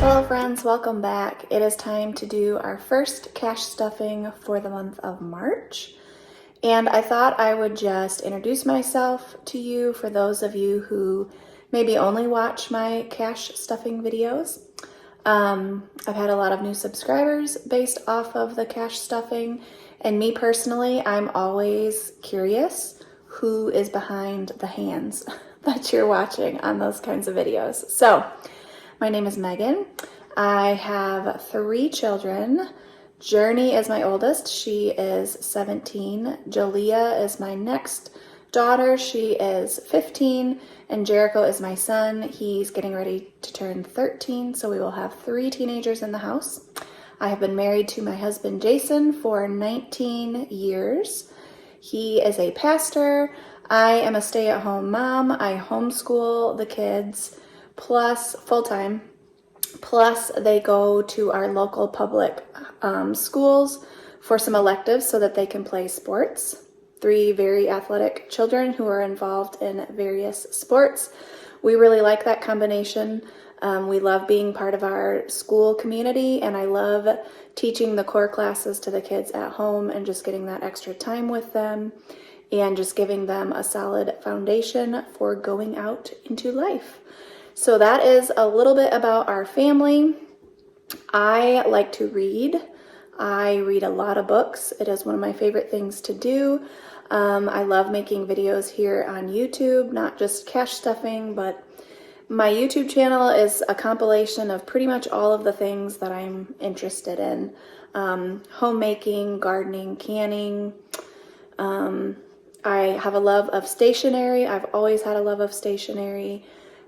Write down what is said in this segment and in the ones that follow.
Hello friends, welcome back. It is time to do our first cash stuffing for the month of March. And I thought I would just introduce myself to you for those of you who maybe only watch my cash stuffing videos. I've had a lot of new subscribers based off of the cash stuffing, and me personally, I'm always curious who is behind the hands that you're watching on those kinds of videos. So, my name is Megan. I have 3 children. Journey is my oldest. She is 17. Jalea is my next daughter. She is 15. And Jericho is my son. He's getting ready to turn 13. So we will have 3 teenagers in the house. I have been married to my husband, Jason, for 19 years. He is a pastor. I am a stay-at-home mom. I homeschool the kids. Plus full-time, plus they go to our local public schools for some electives so that they can play sports. 3 very athletic children who are involved in various sports. We really like that combination. We love being part of our school community, and I love teaching the core classes to the kids at home and just getting that extra time with them and just giving them a solid foundation for going out into life. So that is a little bit about our family. I like to read. I read a lot of books. It is one of my favorite things to do. I love making videos here on YouTube, not just cash stuffing, but my YouTube channel is a compilation of pretty much all of the things that I'm interested in. Homemaking, gardening, canning. I have a love of stationery. I've always had a love of stationery.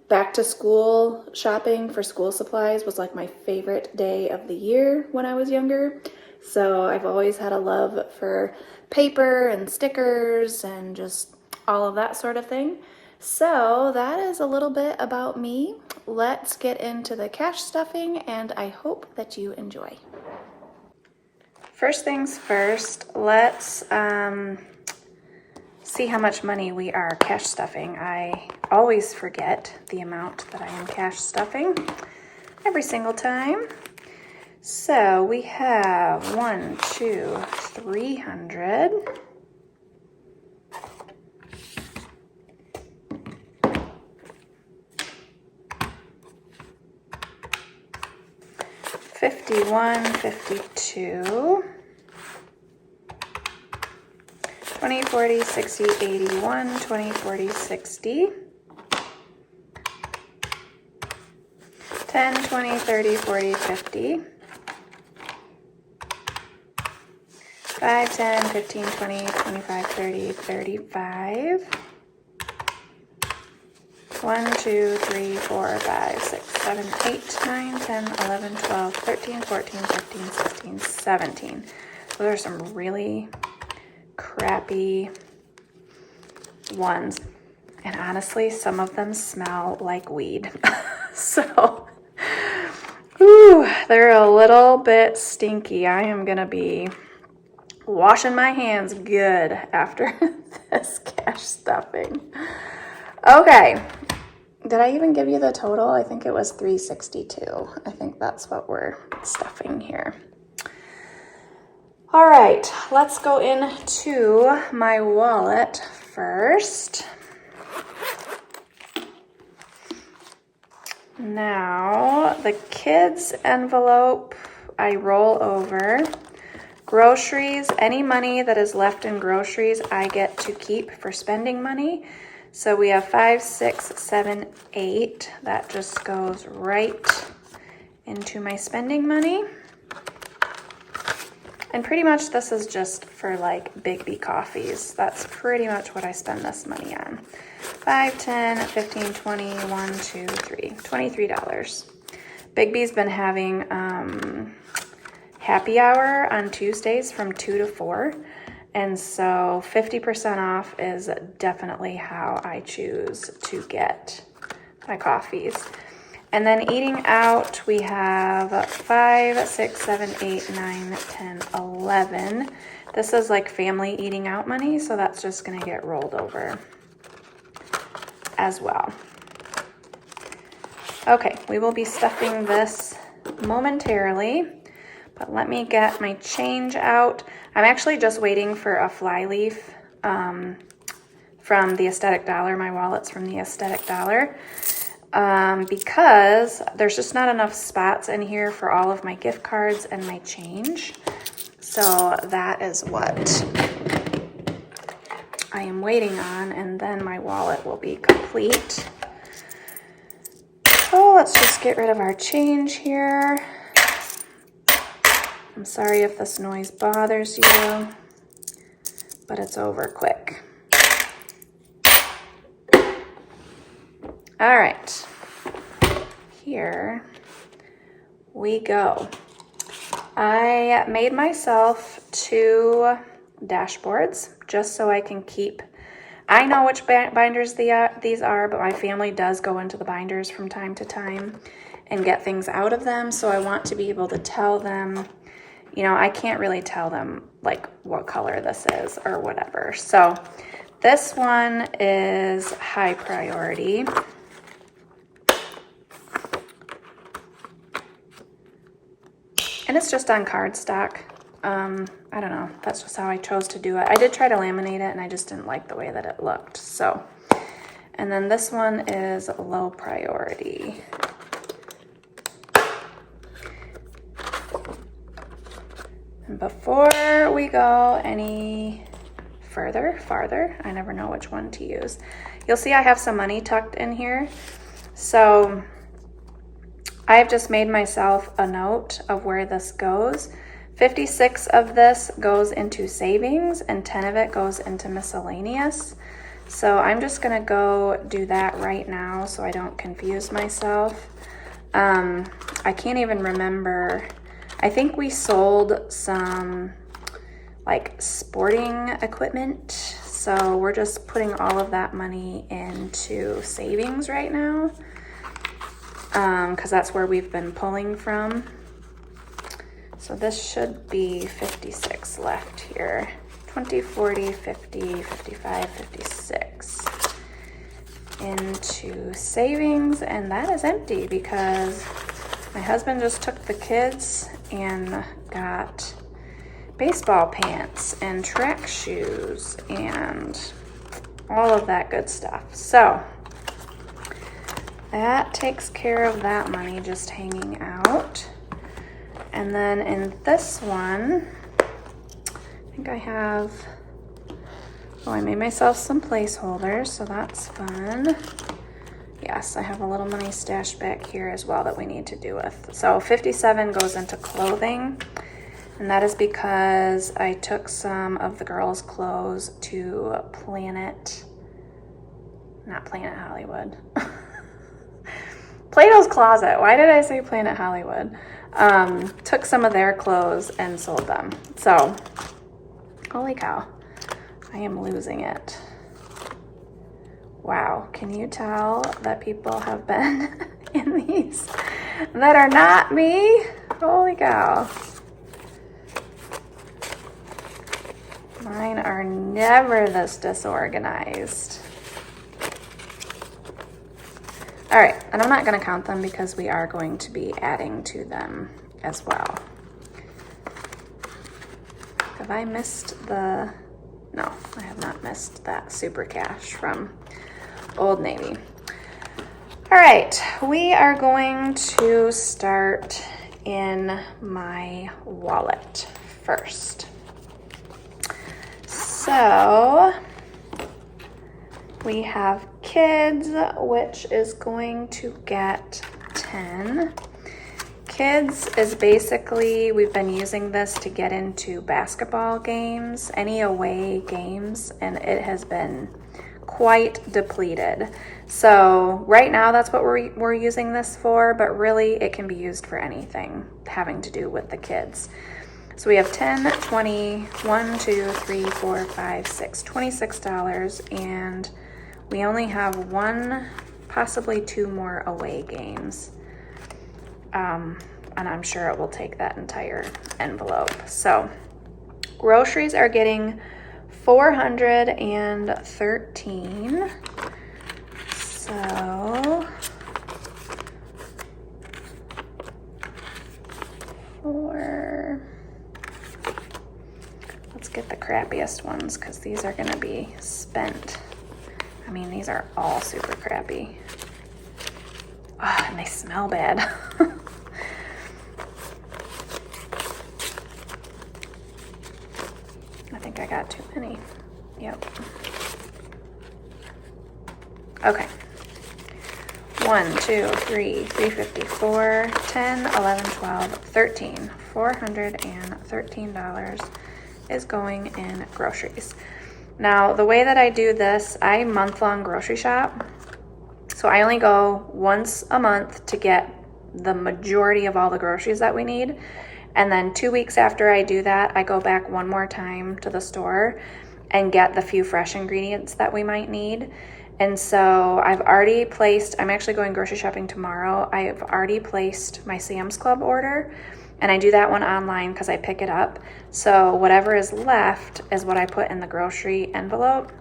Back to school shopping for school supplies was like my favorite day of the year when I was younger. So I've always had a love for paper and stickers and just all of that sort of thing. So that is a little bit about me. Let's get into the cash stuffing, and I hope that you enjoy. First things first, let's see how much money we are cash stuffing. I always forget the amount that I am cash stuffing every single time. So we have 300. $51, $52. 20, 40, 60, 81, 20, 40, 60, 10, 20, 30, 40, 50, 5, 10, 15, 20, 25, 30, 35, 1, 2, 3, 4, 5, 6, 7, 8, 9, 10, 11, 12, 13, 14, 15, 16, 17. Those are some really crappy ones, and honestly some of them smell like weed. So they're a little bit stinky. I am gonna be washing my hands good after this cash stuffing. Okay, did I even give you the total? I think it was 362. I think that's what we're stuffing here. All right, let's go into my wallet first. Now, the kids' envelope, I roll over. Groceries, any money that is left in groceries, I get to keep for spending money. So we have 5, 6, 7, 8. That just goes right into my spending money. And pretty much this is just for like Big B coffees. That's pretty much what I spend this money on. 5, 10, 15, 20, 1, 2, 3, $23. Big B's been having happy hour on Tuesdays from 2 to 4. And so 50% off is definitely how I choose to get my coffees. And then eating out, we have 5, 6, 7, 8, 9, 10, 11. This is like family eating out money, so that's just gonna get rolled over as well. Okay, we will be stuffing this momentarily, but let me get my change out. I'm actually just waiting for a flyleaf from the Aesthetic Dollar. My wallet's from the Aesthetic Dollar because there's just not enough spots in here for all of my gift cards and my change. So that is what I am waiting on, and then my wallet will be complete. So let's just get rid of our change here. I'm sorry if this noise bothers you, but it's over quick. All right, here we go. I made myself 2 dashboards just so I can keep, I know which binders these are, but my family does go into the binders from time to time and get things out of them. So I want to be able to tell them, you know, I can't really tell them like what color this is or whatever. So this one is high priority. And it's just on cardstock. I don't know, that's just how I chose to do it. I did try to laminate it and I just didn't like the way that it looked. So, and then this one is low priority. And before we go any farther, I never know which one to use. You'll see I have some money tucked in here. So I've just made myself a note of where this goes. 56 of this goes into savings and 10 of it goes into miscellaneous. So I'm just gonna go do that right now so I don't confuse myself. I can't even remember. I think we sold some like sporting equipment. So we're just putting all of that money into savings right now. Because that's where we've been pulling from. So this should be 56 left here. 20, 40, 50, 55, 56 into savings, and that is empty because my husband just took the kids and got baseball pants and track shoes and all of that good stuff. So that takes care of that money just hanging out. And then in this one, I think I have, oh, I made myself some placeholders, so that's fun. Yes, I have a little money stashed back here as well that we need to do with. So 57 goes into clothing, and that is because I took some of the girls' clothes to not Planet Hollywood. Plato's Closet. Why did I say Planet Hollywood? Took some of their clothes and sold them. So, holy cow, I am losing it. Wow, can you tell that people have been in these that are not me? Holy cow. Mine are never this disorganized. All right, and I'm not gonna count them because we are going to be adding to them as well. Have I missed the, no, I have not missed that super cash from Old Navy. All right, we are going to start in my wallet first. So we have kids, which is going to get 10. Kids is basically, we've been using this to get into basketball games, any away games, and it has been quite depleted. So right now that's what we're using this for, but really it can be used for anything having to do with the kids. So we have 10, 20, 1, 2, 3, 4, 5, 6, $26, and we only have 1, possibly 2 more away games. And I'm sure it will take that entire envelope. So groceries are getting 413. So crappiest ones because these are gonna be spent. I mean, these are all super crappy. Oh, and they smell bad. I think I got too many. Yep. Okay. 1, 2, 3, 354, 10, 11, 12, 13. $413 is going in groceries. Now, the way that I do this, I month-long grocery shop. So I only go once a month to get the majority of all the groceries that we need. And then 2 weeks after I do that, I go back one more time to the store and get the few fresh ingredients that we might need. And so I've already placed, I'm actually going grocery shopping tomorrow. I've already placed my Sam's Club order, and I do that one online because I pick it up. So whatever is left is what I put in the grocery envelope.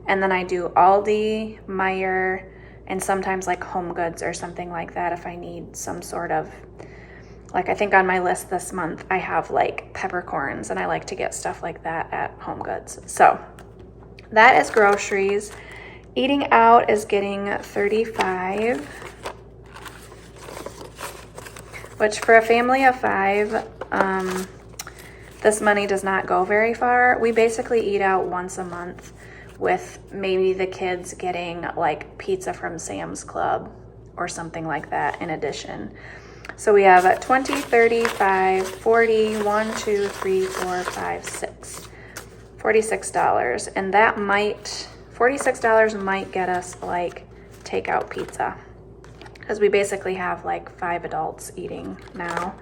And then I do Aldi, Meijer, and sometimes like Home Goods or something like that if I need some sort of, like I think on my list this month I have like peppercorns, and I like to get stuff like that at Home Goods. So that is groceries. Eating out is getting $35, which for a family of 5, this money does not go very far. We basically eat out once a month, with maybe the kids getting like pizza from Sam's Club or something like that in addition. So we have 20, 35, 40, 1, 2, 3, 4, 5, 6, $46. And that $46 might get us like takeout pizza, because we basically have like 5 adults eating now.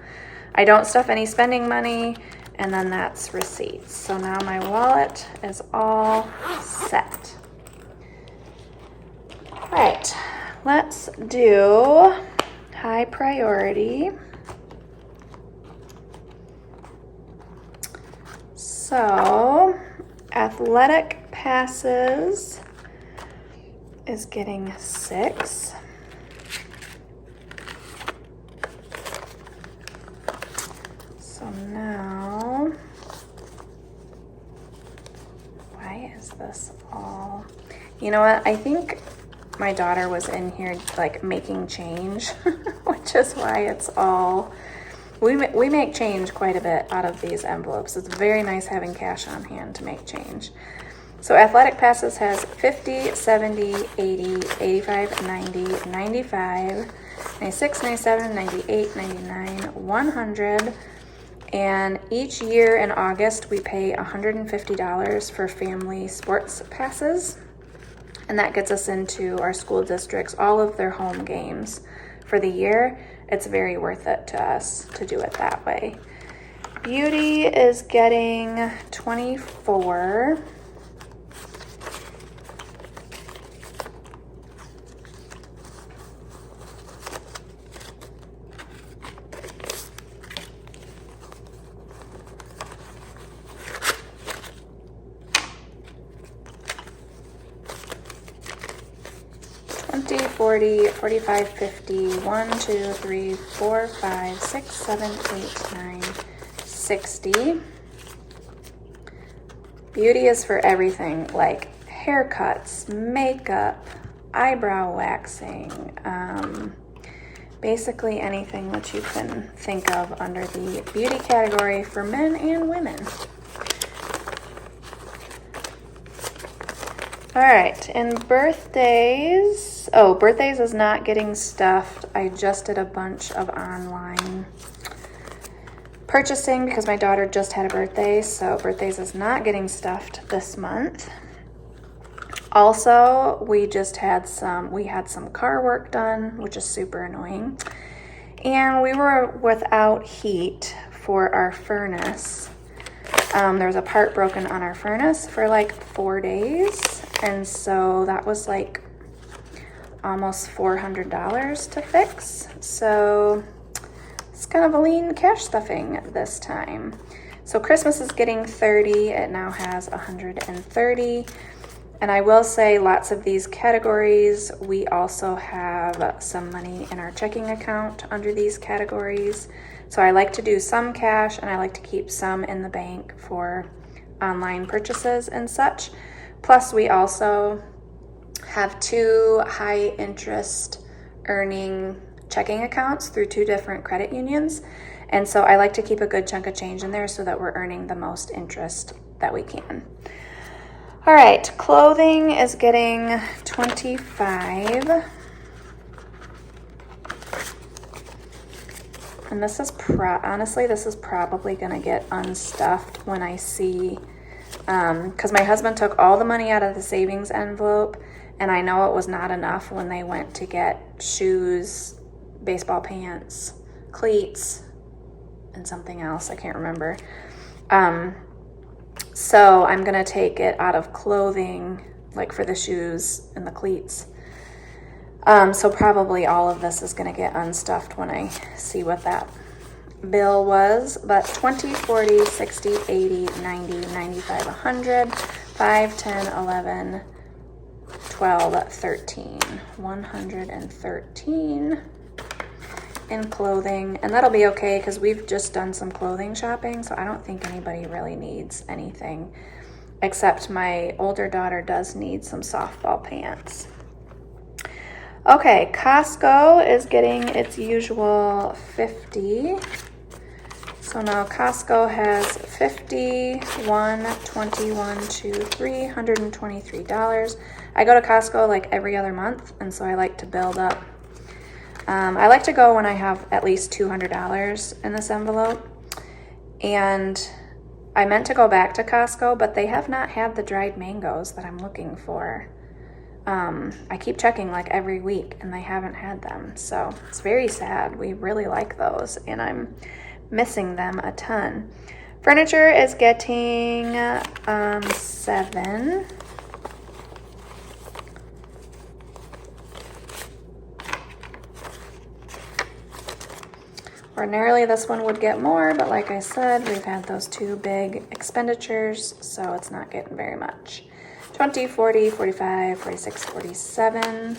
I don't stuff any spending money, and then that's receipts. So now my wallet is all set. All right, let's do high priority. So athletic passes is getting 6. So now, why is this all, you know what, I think my daughter was in here like making change, which is why it's all, we make change quite a bit out of these envelopes. It's very nice having cash on hand to make change. So athletic passes has 50, 70, 80, 85, 90, 95, 96, 97, 98, 99, 100. And each year in August, we pay $150 for family sports passes. And that gets us into our school districts, all of their home games for the year. It's very worth it to us to do it that way. Beauty is getting 24. $20, $40, $45, $50, 1, 2, 3, 4, 5, 6, 7, 8, 9, 60. Beauty is for everything like haircuts, makeup, eyebrow waxing, basically anything that you can think of under the beauty category for men and women. All right, and birthdays. Oh, birthdays is not getting stuffed. I just did a bunch of online purchasing because my daughter just had a birthday, so birthdays is not getting stuffed this month. Also, we had some car work done, which is super annoying. And we were without heat for our furnace. There was a part broken on our furnace for like 4 days. And so that was like almost $400 to fix. So it's kind of a lean cash stuffing this time. So Christmas is getting 30. It now has 130. And I will say lots of these categories, we also have some money in our checking account under these categories. So I like to do some cash and I like to keep some in the bank for online purchases and such. Plus, we also have 2 high interest earning checking accounts through 2 different credit unions. And so I like to keep a good chunk of change in there so that we're earning the most interest that we can. All right, clothing is getting $25. And this is honestly, this is probably gonna get unstuffed when I see, because my husband took all the money out of the savings envelope, and I know it was not enough when they went to get shoes, baseball pants, cleats, and something else, I can't remember. So I'm gonna take it out of clothing, like for the shoes and the cleats. So probably all of this is gonna get unstuffed when I see what that bill was, but 20, 40, 60, 80, 90, 95, 100, 5, 10, 11, 12, 13, 113 in clothing, and that'll be okay because we've just done some clothing shopping, so I don't think anybody really needs anything, except my older daughter does need some softball pants. Okay, Costco is getting its usual 50. So now Costco has 51, 21, 2, $323. I go to Costco like every other month, and so I like to build up. I like to go when I have at least $200 in this envelope. And I meant to go back to Costco, but they have not had the dried mangoes that I'm looking for. I keep checking like every week and they haven't had them. So it's very sad. We really like those and I'm missing them a ton. Furniture is getting 7. Ordinarily this one would get more, but like I said, we've had those 2 big expenditures, so it's not getting very much. 20, 40, 45, 46, 47.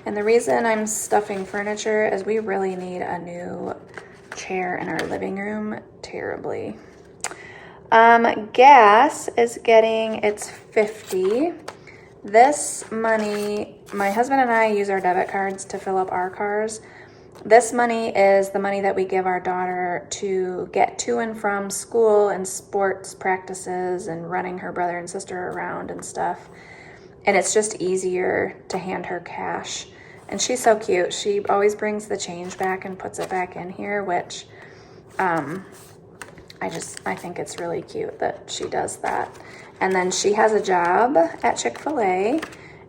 And the reason I'm stuffing furniture is we really need a new chair in our living room terribly. Gas is getting its 50. This money, my husband and I use our debit cards to fill up our cars. This money is the money that we give our daughter to get to and from school and sports practices and running her brother and sister around and stuff. And it's just easier to hand her cash. And she's so cute. She always brings the change back and puts it back in here, which I think it's really cute that she does that. And then she has a job at Chick-fil-A.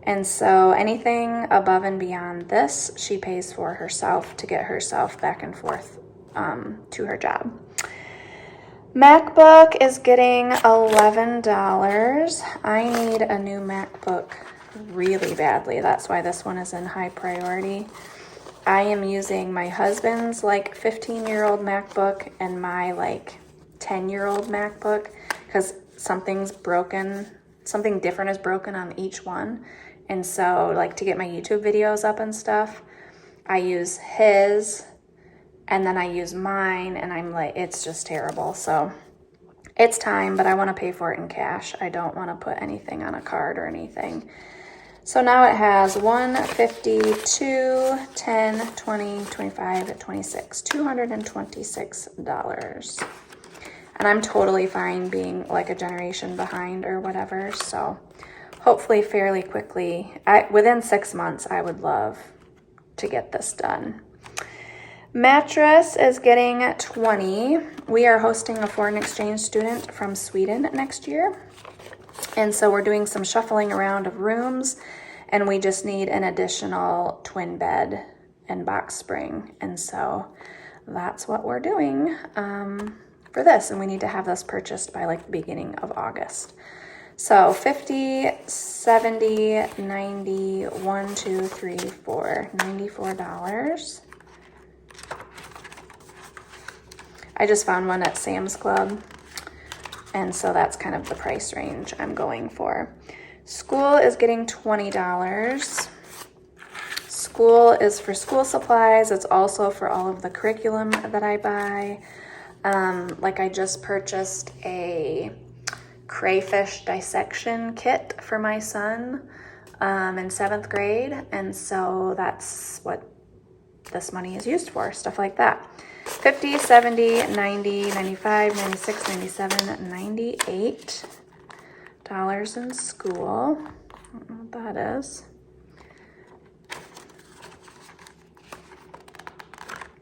And so anything above and beyond this, she pays for herself to get herself back and forth to her job. MacBook is getting $11. I need a new MacBook really badly. That's why this one is in high priority. I am using my husband's like 15-year-old MacBook and my like 10-year-old MacBook because something's broken, something different is broken on each one. And so like to get my YouTube videos up and stuff, I use his and then I use mine and I'm like, it's just terrible. So it's time, but I want to pay for it in cash. I don't want to put anything on a card or anything. So now it has 152, 10, 20, 25, 26, $226. And I'm totally fine being like a generation behind or whatever. So hopefully fairly quickly, within 6 months, I would love to get this done. Mattress is getting 20. We are hosting a foreign exchange student from Sweden next year. And so we're doing some shuffling around of rooms and we just need an additional twin bed and box spring. And so that's what we're doing for this. And we need to have this purchased by like the beginning of August. So 50, 70, 90, 1, 2, 3, 4, $94. I just found one at Sam's Club. And so that's kind of the price range I'm going for. School is getting $20. School is for school supplies. It's also for all of the curriculum that I buy. Like I just purchased a crayfish dissection kit for my son in 7th grade, and so that's what this money is used for, stuff like that. 50, 70, 90, 95, 96, 97, 98 dollars in school. I don't know what that is.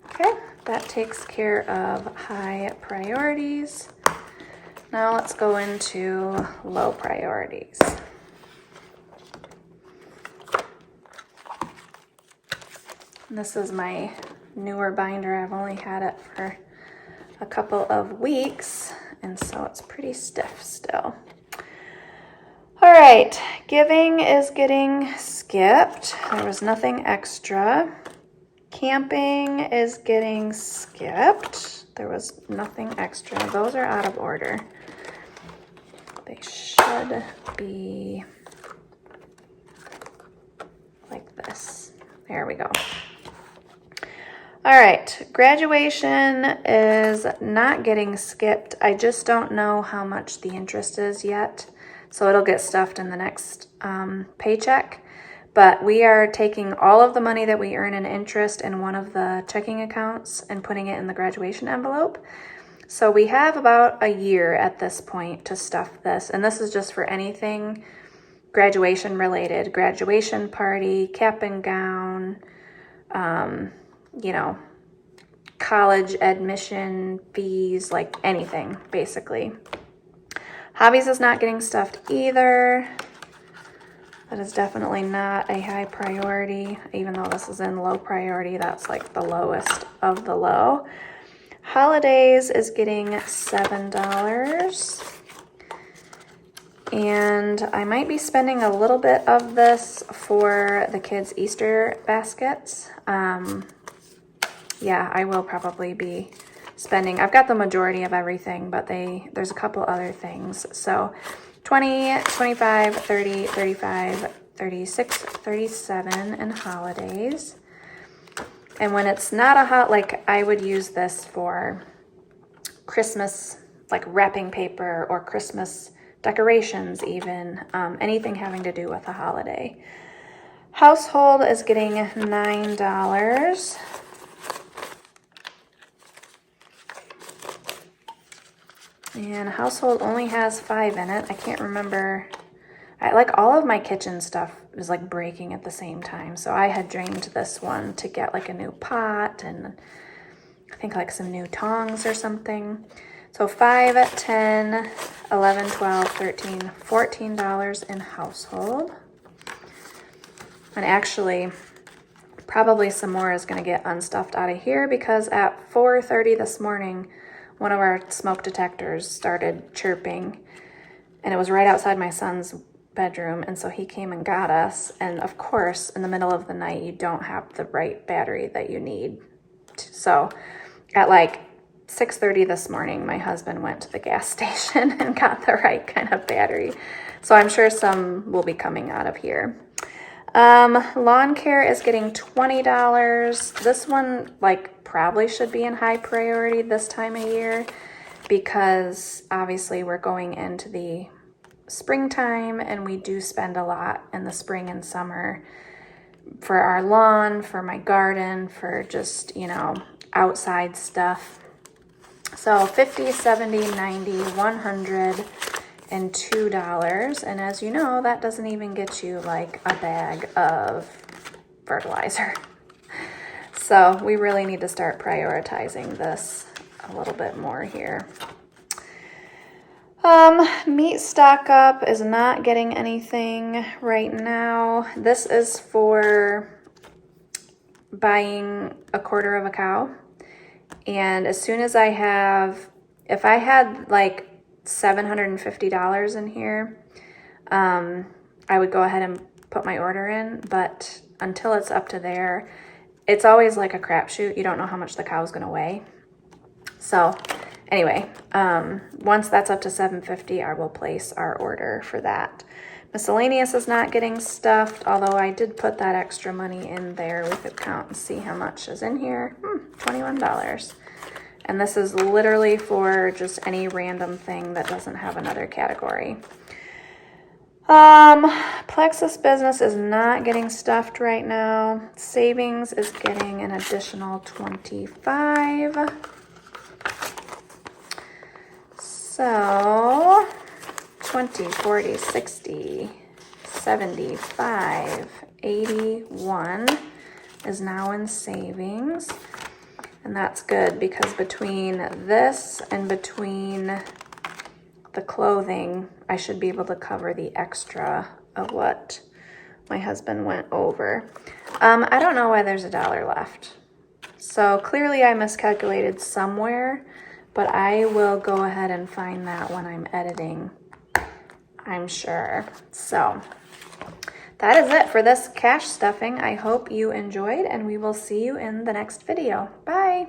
Okay, that takes care of high priorities. Now let's go into low priorities. This is my newer binder. I've only had it for a couple of weeks, and so it's pretty stiff still. All right, giving is getting skipped. There was nothing extra. Camping is getting skipped. There was nothing extra. Those are out of order. They should be like this. There we go. All right, graduation is not getting skipped. I just don't know how much the interest is yet, so it'll get stuffed in the next paycheck. But we are taking all of the money that we earn in interest in one of the checking accounts and putting it in the graduation envelope. So we have about a year at this point to stuff this, and this is just for anything graduation related, graduation party, cap and gown, you know, college admission fees, like anything, basically. Hobbies is not getting stuffed either. That is definitely not a high priority, even though this is in low priority. That's like the lowest of the low. Holidays is getting $7. And I might be spending a little bit of this for the kids' Easter baskets. Yeah, I will probably be spending. I've got the majority of everything, but there's a couple other things. So 20, 25, 30, 35, 36, 37 in holidays. And when it's not a hot, like I would use this for Christmas, like wrapping paper or Christmas decorations even, anything having to do with a holiday. Household is getting $9. And household only has 5 in it. I can't remember. Like all of my kitchen stuff is like breaking at the same time. So I had drained this one to get like a new pot and I think like some new tongs or something. So 5, 10, 11, 12, 13, $14 in household. And actually, probably some more is going to get unstuffed out of here because at 4:30 this morning, one of our smoke detectors started chirping, and it was right outside my son's bedroom, and so he came and got us. And of course, in the middle of the night, you don't have the right battery that you need. So at like 6:30 this morning, my husband went to the gas station and got the right kind of battery. So I'm sure some will be coming out of here. Lawn care is getting $20. This one like probably should be in high priority this time of year because obviously we're going into the springtime and we do spend a lot in the spring and summer for our lawn, for my garden, for just, you know, outside stuff. So 50, 70, 90, 100, and $2. And as you know, that doesn't even get you like a bag of fertilizer. So we really need to start prioritizing this a little bit more here. Meat stock up is not getting anything right now. This is for buying a quarter of a cow. And as soon as I have, if I had like $750 in here, I would go ahead and put my order in, but until it's up to there, it's always like a crapshoot. You don't know how much the cow's gonna weigh. So anyway, once that's up to $750, I will place our order for that. Miscellaneous is not getting stuffed, although I did put that extra money in there. We could count and see how much is in here. $21. And this is literally for just any random thing that doesn't have another category. Plexus Business is not getting stuffed right now. Savings is getting an additional 25. So 20, 40, 60, 75, 81 is now in savings. And that's good because between this and between the clothing, I should be able to cover the extra of what my husband went over. I don't know why there's $1 left. So clearly I miscalculated somewhere, but I will go ahead and find that when I'm editing, I'm sure. So that is it for this cash stuffing. I hope you enjoyed, and we will see you in the next video. Bye.